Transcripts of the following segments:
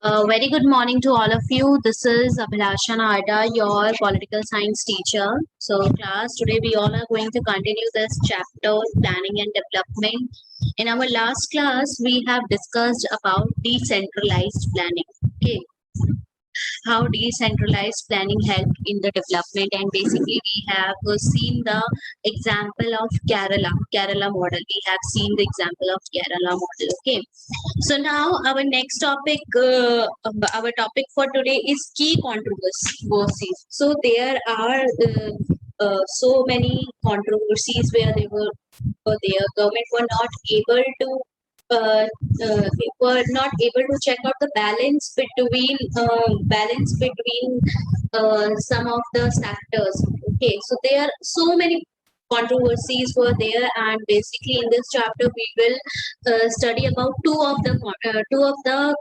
Very good morning to all of you. This is Abhilasha Narda, your political science teacher. So, class, today we all are going to continue this chapter, planning and development. In our last class, we have discussed about decentralized planning. Okay, how decentralized planning help in the development, and basically we have seen the example of Kerala model. We have seen the example of Kerala model. Okay, so now our next topic, our topic for today is key controversies. So there are so many controversies where their government were not able to uh, were not able to check out the balance between some of the sectors. Okay, so there are so many controversies were there, and basically in this chapter we will study about two of the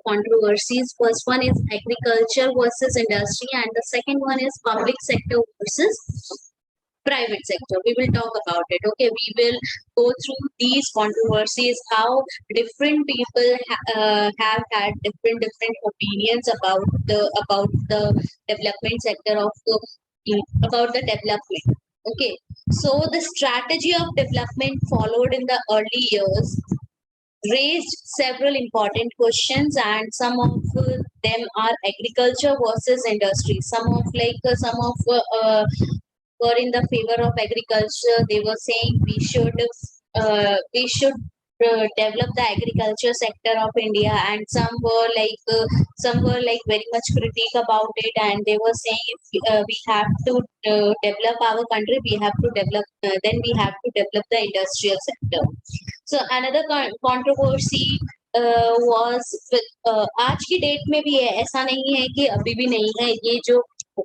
controversies. First one is agriculture versus industry, and the second one is public sector versus private sector. We will talk about it. Okay, we will go through these controversies, how different people have had different opinions about the development sector of about the development. Okay, so the strategy of development followed in the early years raised several important questions, and some of them are agriculture versus industry. Some of were in the favor of agriculture. They were saying we should develop the agriculture sector of India, and some were like very much critique about it, and they were saying if we have to develop our country, we have to develop then we have to develop the industrial sector. So another controversy was with आज की date में भी है, ऐसा नहीं है कि अभी भी नहीं है ये जो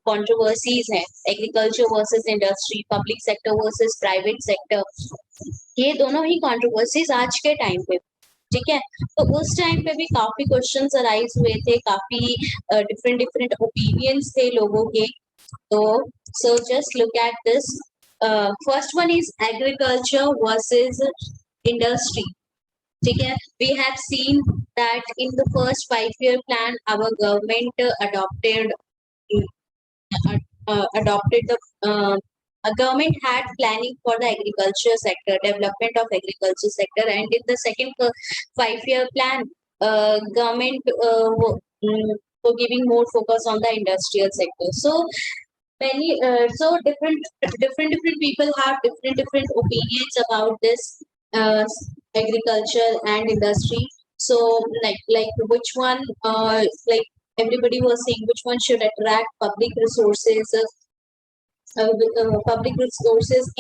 कंट्रोवर्सीज हैं, agriculture versus industry, public sector versus private sector, ये दोनों ही कंट्रोवर्सीज आज के टाइम पे, ठीक है। तो उस टाइम पे भी काफी क्वेश्चंस अराइज हुए थे, काफी डिफरेंट डिफरेंट ओपिनियंस थे लोगों के। तो so just look at this. First one is agriculture versus industry, ठीक है। We have seen that in the first 5 year plan our government adopted the government had planning for the agriculture sector, development of agriculture sector, and in the second 5 year plan, government were giving more focus on the industrial sector. So different people have different opinions about this agriculture and industry. So like which one like everybody was saying which one should attract public resources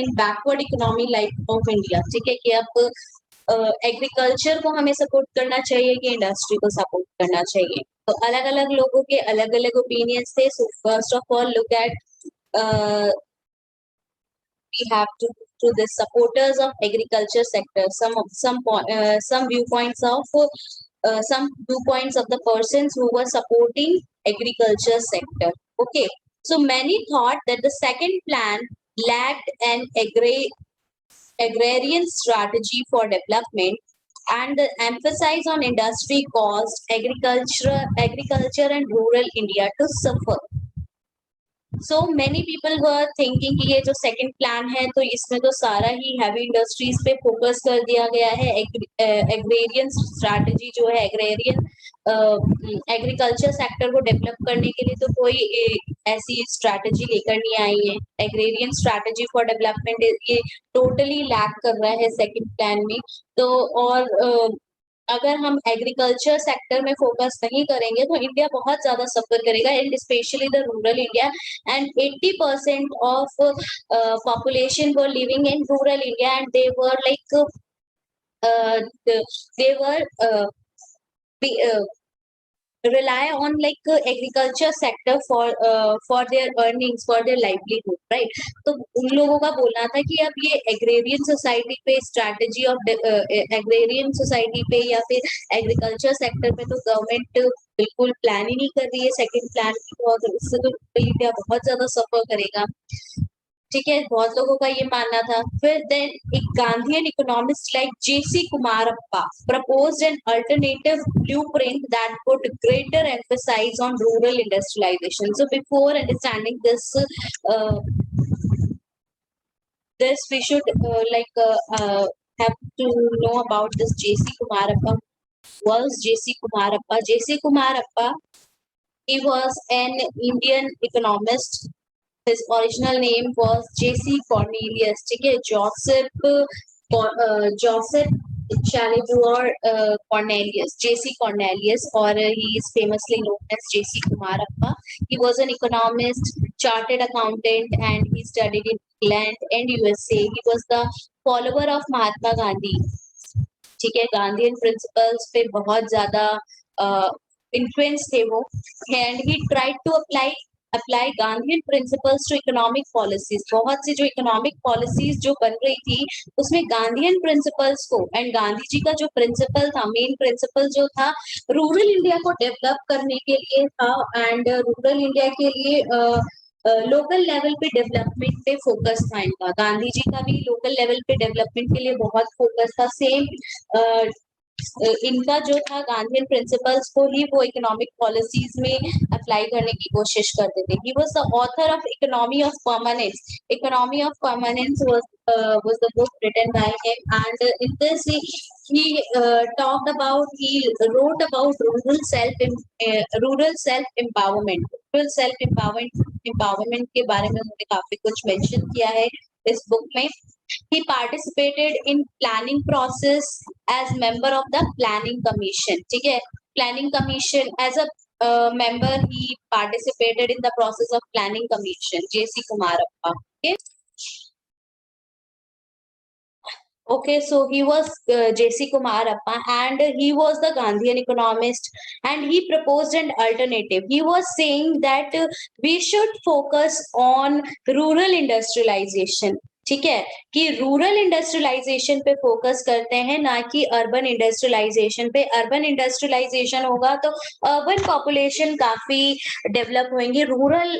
in backward economy like of India, ठीक है, कि अब agriculture को हमें support करना चाहिए कि industry को सपोर्ट करना चाहिए। तो अलग अलग लोगों के अलग अलग ओपिनियंस थे। So first of all look at we have to the supporters of agriculture sector, some viewpoints of the persons who were supporting agriculture sector. Okay, so many thought that the second plan lacked an agrarian strategy for development, and the emphasis on industry caused agriculture and rural India to suffer. So many people were thinking कि ये जो second plan है तो इसमें तो सारा ही heavy industries पे focus कर दिया गया है। agrarian strategy जो है, agrarian agriculture sector को develop करने के लिए तो कोई ऐसी strategy लेकर नहीं आई है। agrarian strategy for development ये totally lack कर रहा है second plan में। तो और अगर हम एग्रीकल्चर सेक्टर में फोकस नहीं करेंगे तो इंडिया बहुत ज्यादा सफर करेगा, and specially the rural India, and 80% of population were living in rural India, and they were like they were rely on like agriculture sector for their earnings, for their livelihood, right? तो उन लोगों का बोलना था कि अब ये agrarian society पे, स्ट्रैटेजी ऑफ एग्रेरियन सोसाइटी पे या फिर एग्रीकल्चर सेक्टर पे तो गवर्नमेंट बिल्कुल प्लान ही नहीं कर रही है सेकंड प्लान की, और इससे तो इंडिया बहुत ज्यादा सफर करेगा। ठीक है, बहुत लोगों का ये मानना था। फिर देन एक Gandhian economist like J C Kumarappa proposed an alternative blueprint that put greater emphasis on rural industrialization. So before understanding uh, this we should have to know about this JC Kumarappa. Was JC Kumarappa? JC Kumarappa, he was an Indian economist. His original name was JC Cornelius. ठीक है, Joseph Chalibur Cornelius, JC Cornelius, or he is famously known as JC Kumarappa. He was an economist, chartered accountant, and he studied in England and USA. He was the follower of Mahatma Gandhi. ठीक है, Gandhian principles पे बहुत ज्यादा influence थे वो, and he tried to apply Gandhian principles to economic policies. बहुत सी जो इकोनॉमिक पॉलिसीज जो बन रही थी उसमें गांधीयन प्रिंसिपल्स को, एंड गांधी जी का जो प्रिंसिपल था, मेन प्रिंसिपल जो था, रूरल इंडिया को डेवलप करने के लिए था, एंड रूरल इंडिया के लिए लोकल लेवल पे डेवलपमेंट पे फोकस था इनका। गांधी जी का भी लोकल लेवल पे डेवलपमेंट के लिए बहुत फोकस था। सेम इनका जो था, गांधीयन प्रिंसिपल्स को ही वो इकोनॉमिक पॉलिसीज में अप्लाई करने की कोशिश करते थे। ही was the author of economy of permanence. Economy of permanence was the book written by him, and in this he wrote about rural self empowerment। rural self empowerment के बारे में उन्होंने काफी कुछ मेंशन किया है इस बुक में। He participated in planning process as member of the planning commission। ठीक है, planning commission as a member he participated in the process of planning commission, JC Kumarappa। Okay, so he was JC Kumarappa, and he was the Gandhian economist, and he proposed an alternative। He was saying that we should focus on rural industrialization। ठीक है, कि rural industrialisation पे focus करते हैं, ना कि urban industrialisation पे। Urban industrialisation होगा तो अर्बन पॉपुलेशन काफी डेवलप होंगे, रूरल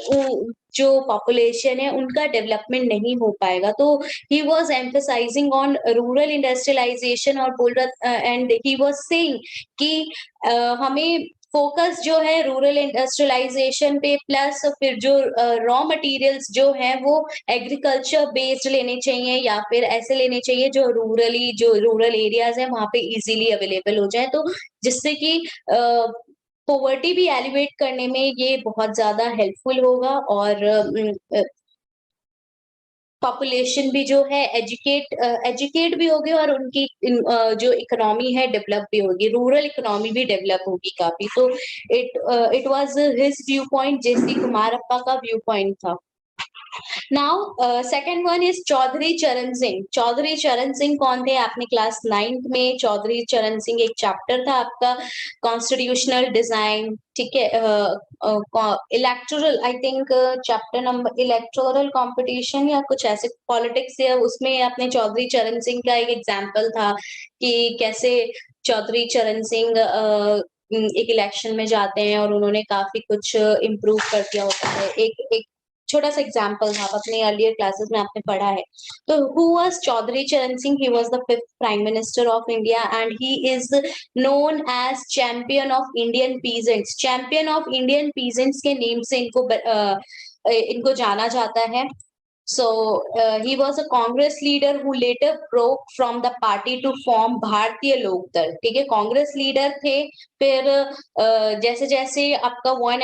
जो पॉपुलेशन है उनका डेवलपमेंट नहीं हो पाएगा। तो he was emphasizing on rural industrialization और बोल रहा, and he was saying कि हमें फोकस जो है रूरल इंडस्ट्रियलाइजेशन पे, प्लस फिर जो रॉ मटेरियल्स जो है वो एग्रीकल्चर बेस्ड लेने चाहिए, या फिर ऐसे लेने चाहिए जो रूरल एरियाज है वहां पे इजीली अवेलेबल हो जाए, तो जिससे कि पॉवर्टी भी एलिवेट करने में ये बहुत ज्यादा हेल्पफुल होगा, और पॉपुलेशन भी जो है एजुकेट भी होगी, और उनकी जो इकोनॉमी है डेवलप भी होगी, रूरल इकोनॉमी भी डेवलप होगी काफी। तो it was his view point, JC Kumarappa का व्यू पॉइंट था। Now second one is Chaudhary Charan Singh. Chaudhary Charan Singh कौन थे? आपने क्लास 9th में चौधरी चरण सिंह एक चैप्टर था आपका, कॉन्स्टिट्यूशनल डिजाइन। ठीक है, electoral, I think chapter number electoral competition या कुछ ऐसे, पॉलिटिक्स, या उसमें अपने चौधरी चरण सिंह का एक एग्जाम्पल था कि कैसे चौधरी चरण सिंह एक इलेक्शन में जाते हैं और उन्होंने काफी कुछ इम्प्रूव कर दिया होता है। एक छोटा सा एग्जाम्पल था, अपने अर्लियर क्लासेस में आपने पढ़ा है। तो who was Chaudhary Charan Singh? He was the 5th prime minister of India, and he is known as champion of Indian peasants. Champion of Indian peasants के नेम से इनको जाना जाता है। So he was a Congress leader who later broke from the party to form भारतीय लोकदल। ठीक है, Congress leader थे, फिर जैसे जैसे आपका वन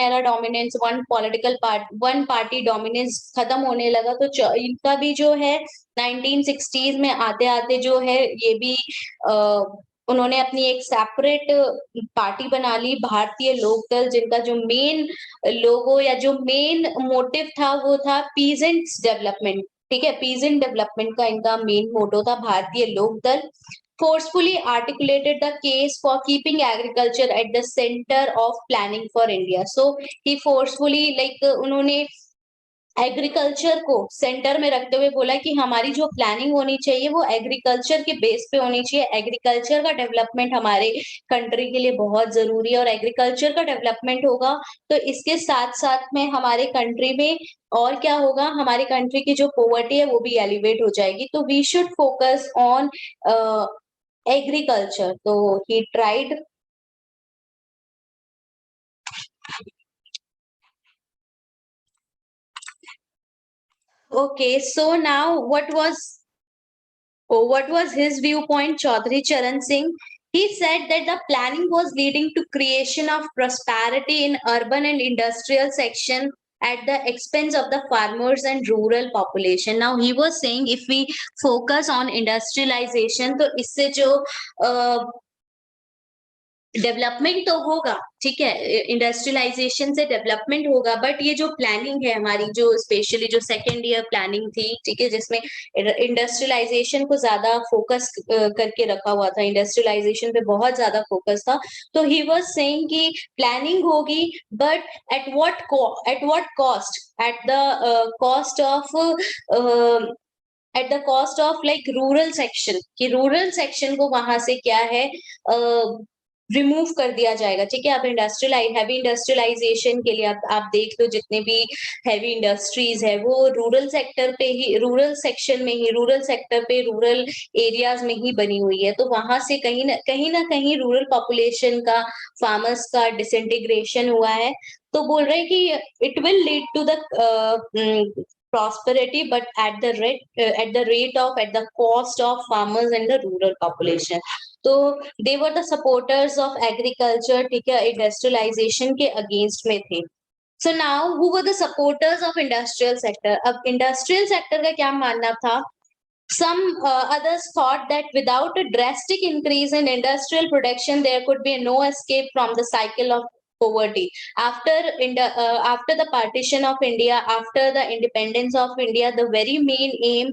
पार्टी डोमिनेंस खत्म होने लगा, तो इनका भी जो है 1960s में आते आते जो है ये भी उन्होंने अपनी एक सेपरेट पार्टी बना ली, भारतीय लोकदल, जिनका जो मेन लोगो या जो मेन मोटिव था वो था पीजेंट्स डेवलपमेंट। ठीक है, पीजेंट डेवलपमेंट का इनका मेन मोटो था, भारतीय Lokdal. forcefully articulated the case for keeping agriculture at the center of planning for India। So he forcefully, like उन्होंने एग्रीकल्चर को सेंटर में रखते हुए बोला कि हमारी जो प्लानिंग होनी चाहिए वो एग्रीकल्चर के बेस पे होनी चाहिए। एग्रीकल्चर का डेवलपमेंट हमारे कंट्री के लिए बहुत जरूरी है, और एग्रीकल्चर का डेवलपमेंट होगा तो इसके साथ साथ में हमारे कंट्री में और क्या होगा, हमारी कंट्री की जो पॉवर्टी है वो भी एलिवेट हो जाएगी। तो we should focus on agriculture. तो he tried. Okay, so now what was his viewpoint, Chaudhary Charan Singh? He said that the planning was leading to creation of prosperity in urban and industrial section at the expense of the farmers and rural population. Now he was saying if we focus on industrialization, तो इससे जो development तो होगा, ठीक है, industrialisation से development होगा, but ये जो प्लानिंग है हमारी, जो स्पेशली जो सेकेंड ईयर प्लानिंग थी, ठीक है, जिसमें इंडस्ट्रियलाइजेशन को ज्यादा फोकस करके रखा हुआ था, इंडस्ट्रियलाइजेशन पे बहुत ज्यादा फोकस था। तो ही वाज सेइंग कि प्लानिंग होगी, but at what cost, at the cost of at the cost of like rural section, कि रूरल सेक्शन को वहां से क्या है रिमूव कर दिया जाएगा, ठीक है। अब हैवी इंडस्ट्रियलाइजेशन के लिए आप देख लो, जितने भी हैवी इंडस्ट्रीज है वो रूरल सेक्टर पे ही, रूरल सेक्शन में ही, रूरल सेक्टर पे, रूरल एरियाज में ही बनी हुई है। तो वहां से कहीं ना कहीं रूरल पॉपुलेशन का, फार्मर्स का डिसइंटीग्रेशन हुआ है। तो बोल रहे हैं कि it will lead to the prosperity, but at the cost of farmers and the rural population. तो they were the supporters of agriculture, ठीक है, इंडस्ट्रियलाइजेशन के अगेंस्ट में थे। So now who were the supporters of industrial sector? अब industrial sector का क्या मानना था? Some others thought that without a drastic increase in industrial production, there could be no escape from the cycle of poverty. After the partition of India, after the independence of India, the very main aim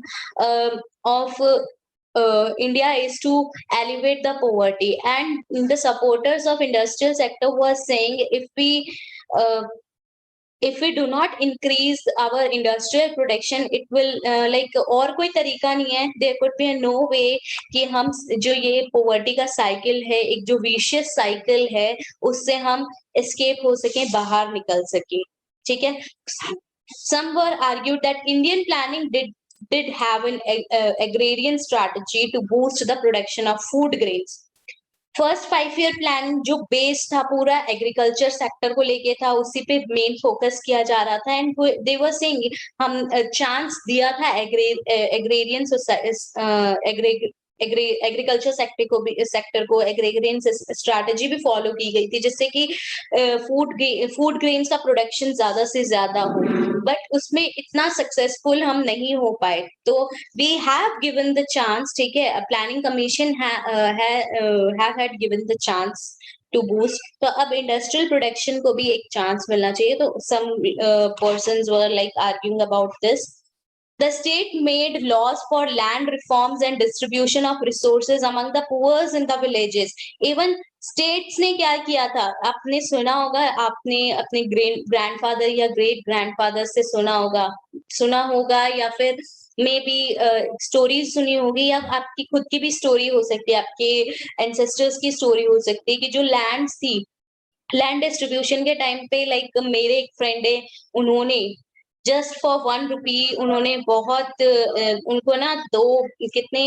of India is to alleviate the poverty. And the supporters of industrial sector were saying, uh, if we do not increase our industrial production, it will like, और कोई तरीका नहीं है, there could be no way कि हम जो ये poverty का cycle है, एक जो vicious cycle है, उससे हम escape हो सके, बाहर निकल सके, ठीक है। Some were argued that Indian planning did have an agrarian strategy to boost the production of food grains. First 5 year plan जो बेस था पूरा एग्रीकल्चर सेक्टर को लेके था, उसी पे मेन फोकस किया जा रहा था। एंड दे वर सेइंग, हम चांस दिया था एग्रेरियन एग्रीकल्चर सेक्टर को एग्रेरियन स्ट्रैटेजी भी फॉलो की गई थी, जिससे कि फूड ग्रेन्स का प्रोडक्शन ज्यादा से ज्यादा हो, बट उसमें इतना सक्सेसफुल हम नहीं हो पाए। तो we have given the chance, ठीक है, planning commission have had given the chance to boost. तो अब इंडस्ट्रियल प्रोडक्शन को भी एक चांस मिलना चाहिए। तो some persons were like arguing about this. The state made laws for land reforms and distribution of resources among the poor in the villages. Even states ने क्या किया था, आपने सुना होगा, आपने अपने ग्रैंडफादर या ग्रेट ग्रैंडफादर से सुना होगा, या फिर मे बी स्टोरीज सुनी होगी, या आपकी खुद की भी स्टोरी हो सकती है, आपके एंसेस्टर्स की स्टोरी हो सकती है, कि जो लैंड थी, लैंड डिस्ट्रीब्यूशन के टाइम पे, लाइक मेरे एक फ्रेंड है, उन्होंने जस्ट फॉर 1 रुपी उन्होंने बहुत उनको ना दो कितने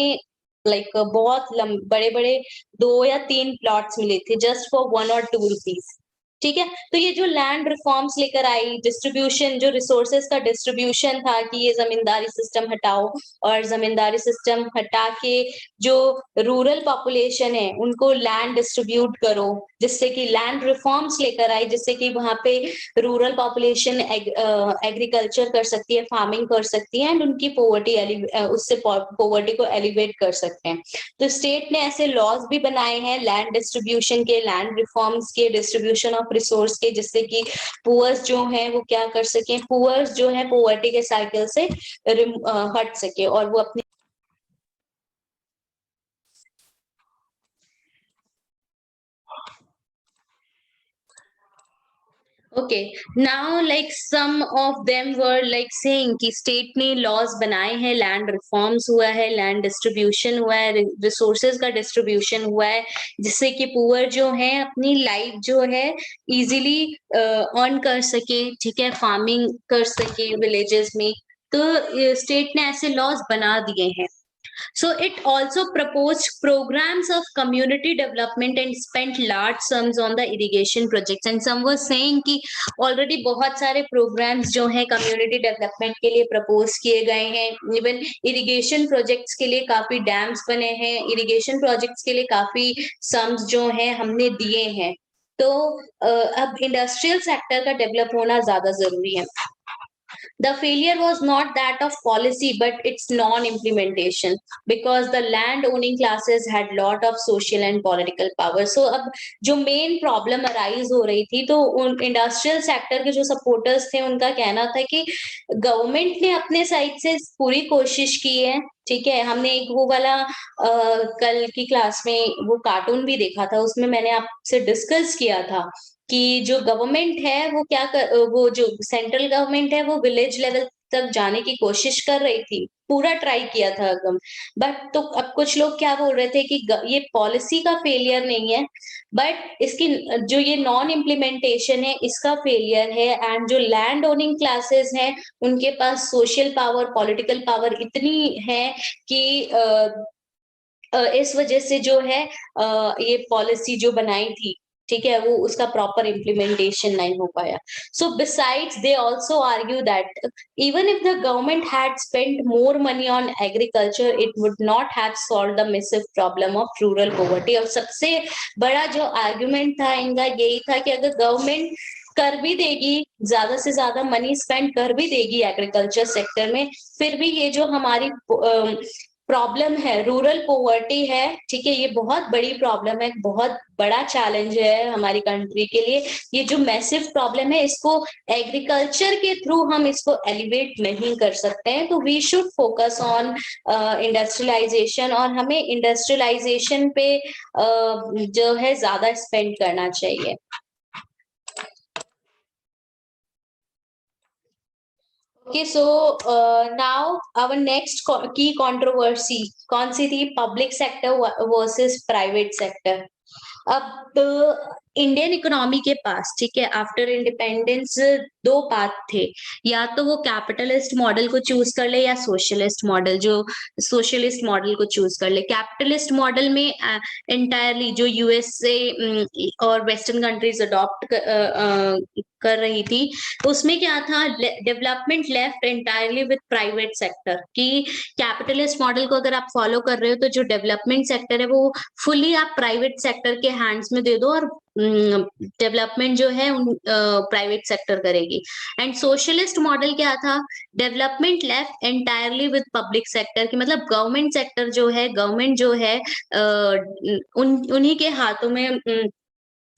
लाइक बहुत बड़े बड़े 2 या 3 प्लॉट्स मिले थे, जस्ट फॉर 1 और 2 रुपीज, ठीक है। तो ये जो लैंड रिफॉर्म्स लेकर आई, डिस्ट्रीब्यूशन, जो रिसोर्सेस का डिस्ट्रीब्यूशन था, कि ये जमींदारी सिस्टम हटाओ, और जमींदारी सिस्टम हटा के जो रूरल पॉपुलेशन है उनको लैंड डिस्ट्रीब्यूट करो, जिससे कि लैंड रिफॉर्म्स लेकर आई, जिससे कि वहां पे रूरल पॉपुलेशन एग्रीकल्चर कर सकती है, फार्मिंग कर सकती है, एंड उनकी उससे पॉवर्टी को एलिवेट कर सकते हैं। तो स्टेट ने ऐसे लॉज भी बनाए हैं लैंड डिस्ट्रीब्यूशन के, लैंड रिफॉर्म्स के, डिस्ट्रीब्यूशन ऑफ रिसोर्स के, जिससे कि पुअर्स जो है वो क्या कर सके, पुअर्स जो है पॉवर्टी के साइकिल से हट सके, और वो अपने okay, now like some of them were like saying कि स्टेट ने लॉज बनाए हैं, लैंड रिफॉर्म्स हुआ है, लैंड डिस्ट्रीब्यूशन हुआ है, रिसोर्सेज का डिस्ट्रीब्यूशन हुआ है, जिससे कि पुअर जो है अपनी लाइफ जो है इजीली अर्न कर सके, ठीक है, फार्मिंग कर सके विलेजेस में। तो स्टेट ने ऐसे लॉज बना दिए हैं। So it also proposed programs of community development and spent large sums on the irrigation projects. And some were saying कि already बहुत सारे programs जो हैं community development के लिए propose किए गए हैं. Even irrigation projects के लिए काफी dams बने हैं. Irrigation projects के लिए काफी sums जो हैं हमने दिए हैं. तो अब इंडस्ट्रियल सेक्टर का डेवलप होना ज्यादा जरूरी है. The failure was not that of policy, but its non-implementation, because the land-owning classes had lot of social and political power. So अब जो main problem arise हो रही थी, तो उन industrial sector के जो supporters थे, उनका कहना था कि government ने अपने side से पूरी कोशिश की है, ठीक है. हमने एक वो वाला कल की क्लास में वो कार्टून भी देखा था, उसमें मैंने आपसे डिस्कस किया था कि जो गवर्नमेंट है वो वो जो सेंट्रल गवर्नमेंट है वो विलेज लेवल तक जाने की कोशिश कर रही थी, पूरा ट्राई किया था एकदम. बट तो अब कुछ लोग क्या बोल रहे थे कि ये पॉलिसी का फेलियर नहीं है, बट इसकी जो ये नॉन इम्प्लीमेंटेशन है इसका फेलियर है. एंड जो लैंड ओनिंग क्लासेस हैं उनके पास सोशल पावर, पॉलिटिकल पावर इतनी है कि इस वजह से जो है ये पॉलिसी जो बनाई थी, ठीक है, वो उसका प्रॉपर इम्प्लीमेंटेशन नहीं हो पाया. So besides they also argue that even if the government had spent more money on agriculture, it would not have solve the massive problem of rural poverty. और सबसे बड़ा जो आर्ग्यूमेंट था इनका यही था कि अगर गवर्नमेंट कर भी देगी, ज्यादा से ज्यादा मनी स्पेंड कर भी देगी एग्रीकल्चर सेक्टर में, फिर भी ये जो हमारी प्रॉब्लम है, रूरल पॉवर्टी है, ठीक है, ये बहुत बड़ी प्रॉब्लम है, बहुत बड़ा चैलेंज है हमारी कंट्री के लिए. ये जो मैसिव प्रॉब्लम है इसको एग्रीकल्चर के थ्रू हम इसको एलिवेट नहीं कर सकते हैं. तो we should focus on industrialisation, और हमें इंडस्ट्रियलाइजेशन पे जो है ज्यादा स्पेंड करना चाहिए. Okay, so now our next key controversy कौन सी थी? Public sector versus private sector. अब इंडियन इकोनॉमी के पास, ठीक है, आफ्टर इंडिपेंडेंस दो पाथ थे, या तो वो कैपिटलिस्ट मॉडल को चूज कर ले या सोशलिस्ट मॉडल, जो सोशलिस्ट मॉडल को चूज कर ले. कैपिटलिस्ट मॉडल में एंटायरली जो यूएसए और वेस्टर्न कंट्रीज अडॉप्ट कर रही थी, उसमें क्या था, development left entirely with private sector. कि कैपिटलिस्ट मॉडल को अगर आप फॉलो कर रहे हो तो जो डेवलपमेंट सेक्टर है वो फुली आप प्राइवेट सेक्टर के हैंड्स में दे दो, और डेवलपमेंट जो है प्राइवेट सेक्टर करेगी. एंड सोशलिस्ट मॉडल क्या था, development left entirely with public sector. की मतलब गवर्नमेंट सेक्टर जो है, गवर्नमेंट जो है उन्हीं के हाथों में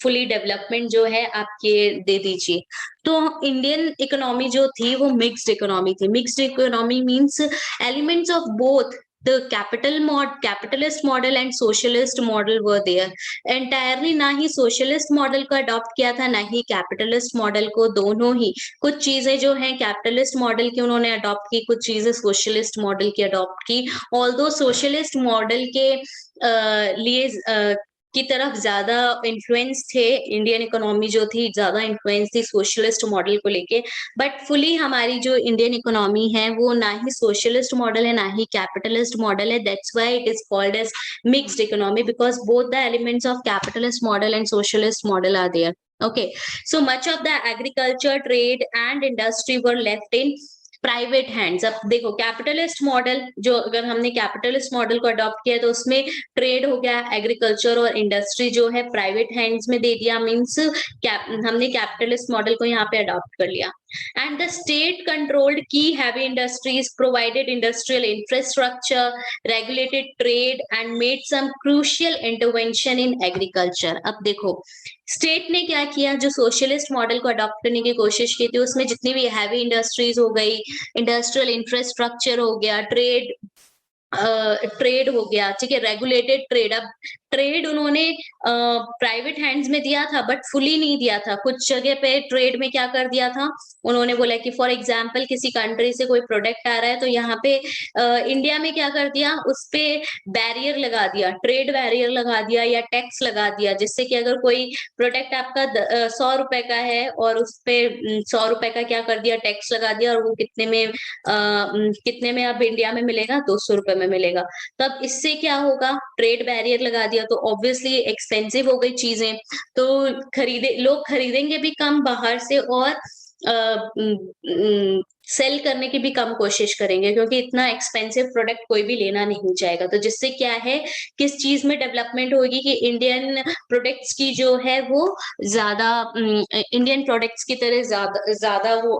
फुली डेवलपमेंट जो है आपके दे दीजिए. तो इंडियन इकोनॉमी जो थी वो मिक्स्ड इकोनॉमी थी. Mixed economy means elements of both the capitalist model and socialist model were there. entirely ना ही socialist model को adopt किया था, ना ही capitalist model को. दोनों ही कुछ चीजें जो हैं capitalist model की उन्होंने adopt की, कुछ चीजें socialist model की adopt की. although socialist model के लिए की तरफ ज्यादा इन्फ्लुएंस थे, इंडियन इकोनॉमी जो थी ज्यादा इन्फ्लुएंस थी सोशलिस्ट मॉडल को लेके. बट फुली हमारी जो इंडियन इकोनॉमी है वो ना ही सोशलिस्ट मॉडल है ना ही कैपिटलिस्ट मॉडल है. That's why it is called as mixed economy, because both the elements of capitalist model and socialist model are there. Okay, so much of the agriculture, trade and industry were left in private hands. अब देखो capitalist model, जो अगर हमने capitalist model को adopt किया तो उसमें trade हो गया, एग्रीकल्चर और इंडस्ट्री जो है प्राइवेट हैंड्स में दे दिया. मींस हमने कैपिटलिस्ट मॉडल को यहाँ पे अडॉप्ट कर लिया. And the state controlled key heavy industries, provided industrial infrastructure, regulated trade and made some crucial intervention in agriculture. अब देखो स्टेट ने क्या किया, जो सोशलिस्ट मॉडल को अडॉप्ट करने की कोशिश की थी उसमें जितनी भी हैवी इंडस्ट्रीज हो गई, इंडस्ट्रियल इंफ्रास्ट्रक्चर हो गया, ट्रेड हो गया, ठीक है, रेगुलेटेड ट्रेड. अब ट्रेड उन्होंने प्राइवेट हैंड्स में दिया था, बट फुली नहीं दिया था। कुछ जगह पे ट्रेड में क्या कर दिया था, उन्होंने बोला कि फॉर एग्जाम्पल किसी कंट्री से कोई प्रोडक्ट आ रहा है, तो यहाँ पे इंडिया में क्या कर दिया, उस पे बैरियर लगा दिया, ट्रेड बैरियर लगा दिया या टैक्स लगा दिया, जिससे कि अगर कोई प्रोडक्ट आपका 100 रुपए का है और उस पे 100 रुपए का क्या कर दिया, टैक्स लगा दिया, और वो कितने में अब इंडिया में मिलेगा, 200 रुपए में मिलेगा। तब इससे क्या होगा, ट्रेड बैरियर लगा दिया तो ऑब्वियसली एक्सपेंसिव हो गई चीजें, तो लोग खरीदेंगे भी कम बाहर से, और सेल करने की भी कम कोशिश करेंगे, क्योंकि इतना एक्सपेंसिव प्रोडक्ट कोई भी लेना नहीं चाहेगा। तो जिससे क्या है, किस चीज में डेवलपमेंट होगी कि इंडियन प्रोडक्ट्स की जो है वो ज्यादा इंडियन प्रोडक्ट्स की तरह ज्यादा ज्यादा वो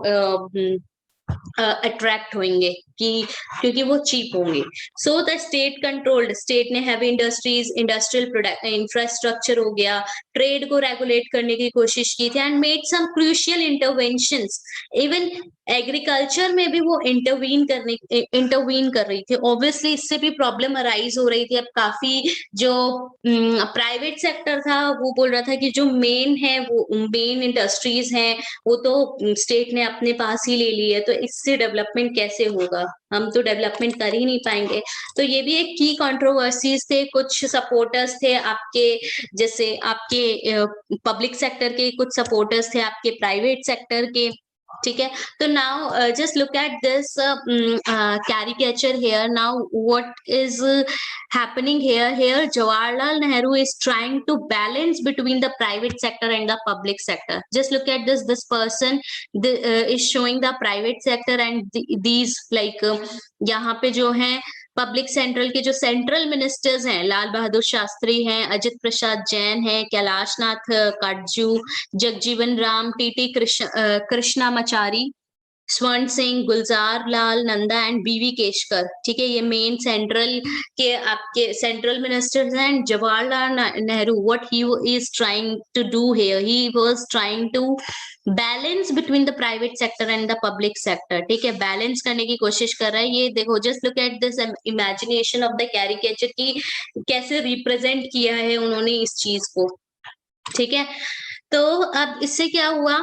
अट्रैक्ट होंगे, कि क्योंकि वो चीप होंगे। So the state controlled, state ने heavy industries, industrial product infrastructure हो गया, ट्रेड को रेगुलेट करने की कोशिश की थी, and made some crucial interventions. Even agriculture में भी वो इंटरवीन कर रही थी। ऑब्वियसली इससे भी प्रॉब्लम अराइज हो रही थी। अब काफी जो प्राइवेट सेक्टर था वो बोल रहा था कि जो मेन है, वो मेन इंडस्ट्रीज हैं, वो तो स्टेट ने अपने पास ही ले ली है, तो इससे डेवलपमेंट कैसे होगा, हम तो डेवलपमेंट कर ही नहीं पाएंगे। तो ये भी एक की कंट्रोवर्सीज थे। कुछ सपोर्टर्स थे आपके, जैसे आपके पब्लिक सेक्टर के, कुछ सपोर्टर्स थे आपके प्राइवेट सेक्टर के, ठीक है। तो now just look at this caricature here. Now what is happening here, Jawaharlal Nehru is trying to balance between the private sector and the public sector. Just look at this person is showing the private sector, and these like यहाँ पे जो है public central के जो central ministers हैं, लाल बहादुर शास्त्री हैं, अजित प्रसाद जैन हैं, Kailash Nath Katju, Jagjivan Ram, TT Krishnamachari, स्वर्ण सिंह, गुलजार लाल नंदा एंड बीवी केशकर, ठीक है। ये मेन सेंट्रल के आपके सेंट्रल मिनिस्टर्स हैं। Jawaharlal Nehru, what he is trying to do here, he was trying to balance between the private sector and the public sector, ठीक है, बैलेंस करने की कोशिश कर रहा है। ये देखो, just look at this imagination of the caricature की कैसे रिप्रेजेंट किया है उन्होंने इस चीज को, ठीक है। तो अब इससे क्या हुआ,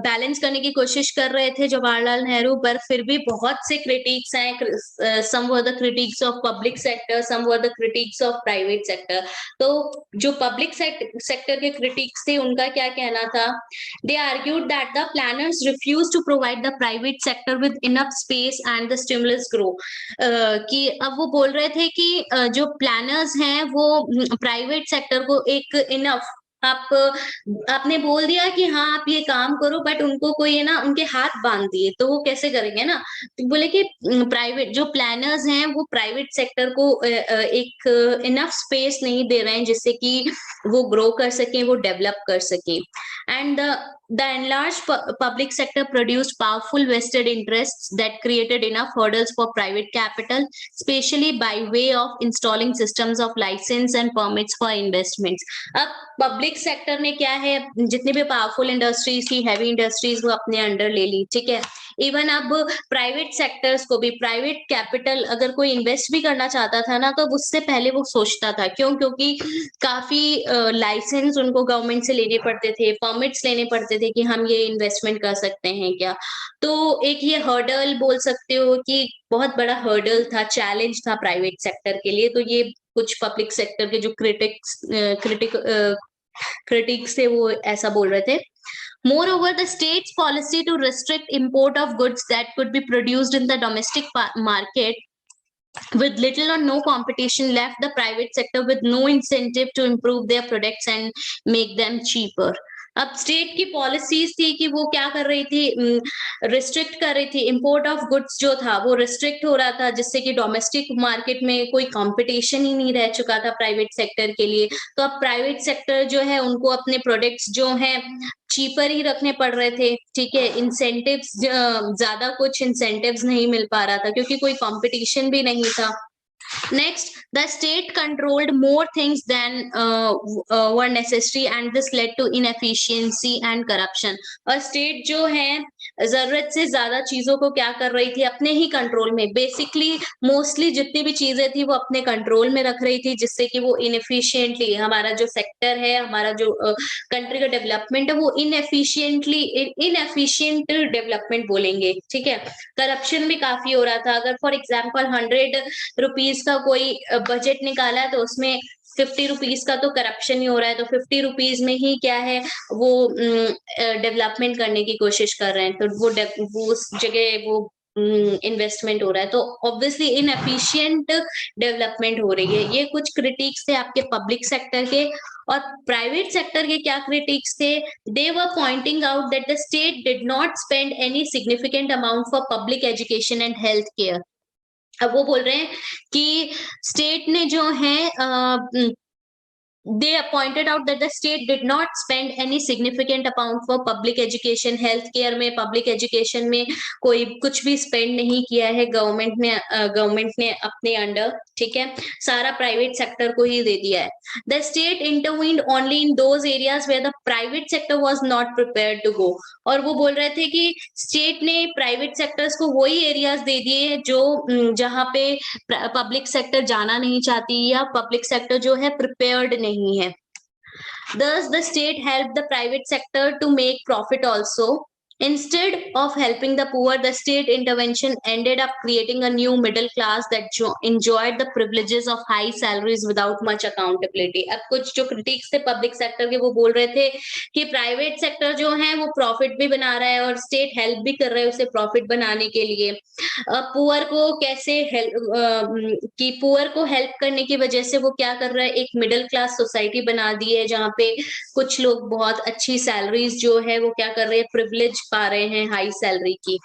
बैलेंस करने की कोशिश कर रहे थे जवाहरलाल नेहरू, पर फिर भी बहुत से क्रिटिक्स हैं। Some were the critics of public sector, some were the critics of private sector. तो जो पब्लिक सेक्टर के क्रिटिक्स थे, उनका क्या कहना था, they argued that the planners refuse to provide the private sector with enough space and the stimulus grow. कि अब वो बोल रहे थे कि जो प्लानर्स हैं वो प्राइवेट सेक्टर को एक इनफ, आपने बोल दिया कि हाँ आप ये काम करो, बट उनको कोई है ना, उनके हाथ बांध दिए, तो वो कैसे करेंगे ना। तो बोले कि प्राइवेट जो प्लानर्स हैं वो प्राइवेट सेक्टर को एक इनफ स्पेस नहीं दे रहे हैं, जिससे कि वो ग्रो कर सके, वो डेवलप कर सके। And the enlarged public sector produced powerful vested interests that created enough hurdles for private capital, especially by way of installing systems of license and permits for investments. अब पब्लिक सेक्टर ने क्या है, जितनी भी powerful industries थी, heavy industries, वो अपने under ले ली, ठीक है। इवन अब प्राइवेट सेक्टर्स को भी, प्राइवेट कैपिटल अगर कोई इन्वेस्ट भी करना चाहता था ना, तो उससे पहले वो सोचता था, क्यों, क्योंकि काफी लाइसेंस उनको गवर्नमेंट से लेने पड़ते थे, परमिट्स लेने पड़ते थे कि हम ये इन्वेस्टमेंट कर सकते हैं क्या। तो एक ये हर्डल बोल सकते हो कि बहुत बड़ा हर्डल था, चैलेंज था प्राइवेट सेक्टर के लिए। तो ये कुछ पब्लिक सेक्टर के जो क्रिटिक्स थे वो ऐसा बोल रहे थे। Moreover, the state's policy to restrict import of goods that could be produced in the domestic market with little or no competition left the private sector with no incentive to improve their products and make them cheaper. अब state की policies थी कि वो क्या कर रही थी, restrict कर रही थी। इंपोर्ट ऑफ गुड्स जो था वो रिस्ट्रिक्ट हो रहा था, जिससे कि डोमेस्टिक मार्केट में कोई कंपटीशन ही नहीं रह चुका था प्राइवेट सेक्टर के लिए। तो अब प्राइवेट सेक्टर जो है उनको अपने प्रोडक्ट्स जो हैं चीपर ही रखने पड़ रहे थे, ठीक है। इंसेंटिव्स, ज्यादा कुछ इंसेंटिव्स नहीं मिल पा रहा था, क्योंकि कोई कंपटीशन भी नहीं था। Next, the state controlled more things than were necessary, and this led to inefficiency and corruption. और state जो है जरूरत से ज्यादा चीजों को क्या कर रही थी, अपने ही कंट्रोल में, बेसिकली मोस्टली जितनी भी चीजें थी वो अपने कंट्रोल में रख रही थी, जिससे कि वो इनएफिशिएंटली हमारा जो सेक्टर है, हमारा जो कंट्री का डेवलपमेंट है, वो इनएफिशिएंट डेवलपमेंट बोलेंगे, ठीक है। करप्शन भी काफी हो रहा था। अगर फॉर एग्जाम्पल 100 रुपीज का कोई बजट निकाला है तो उसमें 50 रुपीज का तो करप्शन ही हो रहा है, तो 50 रुपीज में ही क्या है वो डेवलपमेंट करने की कोशिश कर रहे हैं, तो वो उस जगह वो इन्वेस्टमेंट हो रहा है, तो ऑब्वियसली इनएफिशिएंट डेवलपमेंट हो रही है। ये कुछ क्रिटिक्स थे आपके पब्लिक सेक्टर के। और प्राइवेट सेक्टर के क्या क्रिटिक्स थे? They were pointing out that the state did not spend any significant amount for public education and health care. अब वो बोल रहे हैं कि स्टेट ने जो है they pointed out that the state did not spend any significant amount for public education, health care में, public education में कोई कुछ भी spend नहीं किया है गवर्नमेंट ने अपने अंडर, ठीक है, सारा प्राइवेट सेक्टर को ही दे दिया है। The state intervened only in those areas where the private sector was not prepared to go। और वो बोल रहे थे कि स्टेट ने प्राइवेट सेक्टर्स को वही एरियाज दे दिए जो जहाँ पे पब्लिक सेक्टर जाना नहीं चाहती या पब्लिक सेक्टर जो है प्रिपेयर्ड नहीं है। Thus, the state helped the private sector to make profit also. Instead of helping the poor, the state intervention ended up creating a new middle class that enjoyed the privileges of high salaries without much accountability। अब कुछ जो critics थे public sector के वो बोल रहे थे कि प्राइवेट सेक्टर जो है वो प्रॉफिट भी बना रहा है और स्टेट हेल्प भी कर रहा है उसे प्रॉफिट बनाने के लिए। पुअर को कैसे कि पुअर को हेल्प करने की वजह से वो क्या कर रहा है, एक मिडिल क्लास सोसाइटी बना दी है जहाँ पे कुछ लोग बहुत अच्छी सैलरीज जो है वो क्या कर रहे हैं, प्रिविलेज पा रहे हैं हाई सैलरी की।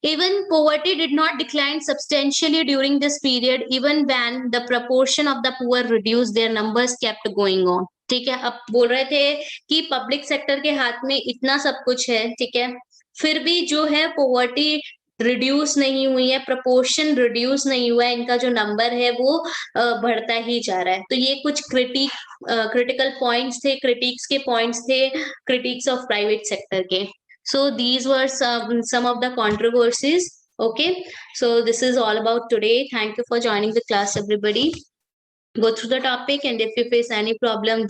Even poverty did not decline substantially during this period, even when the proportion of the poor reduced, their numbers kept going on। ठीक है, अब बोल रहे थे कि पब्लिक सेक्टर के हाथ में इतना सब कुछ है, ठीक है, फिर भी जो है पोवर्टी रिड्यूस नहीं हुई है, प्रपोर्शन रिड्यूस नहीं हुआ है, इनका जो नंबर है वो बढ़ता ही जा रहा है। तो ये कुछ क्रिटिकल पॉइंट्स थे, क्रिटिक्स के पॉइंट्स थे, क्रिटिक्स ऑफ प्राइवेट सेक्टर के। So these were some of the controversies। Okay, so this is all about today. Thank you for joining the class, everybody. Go through the topic, and if you face any problem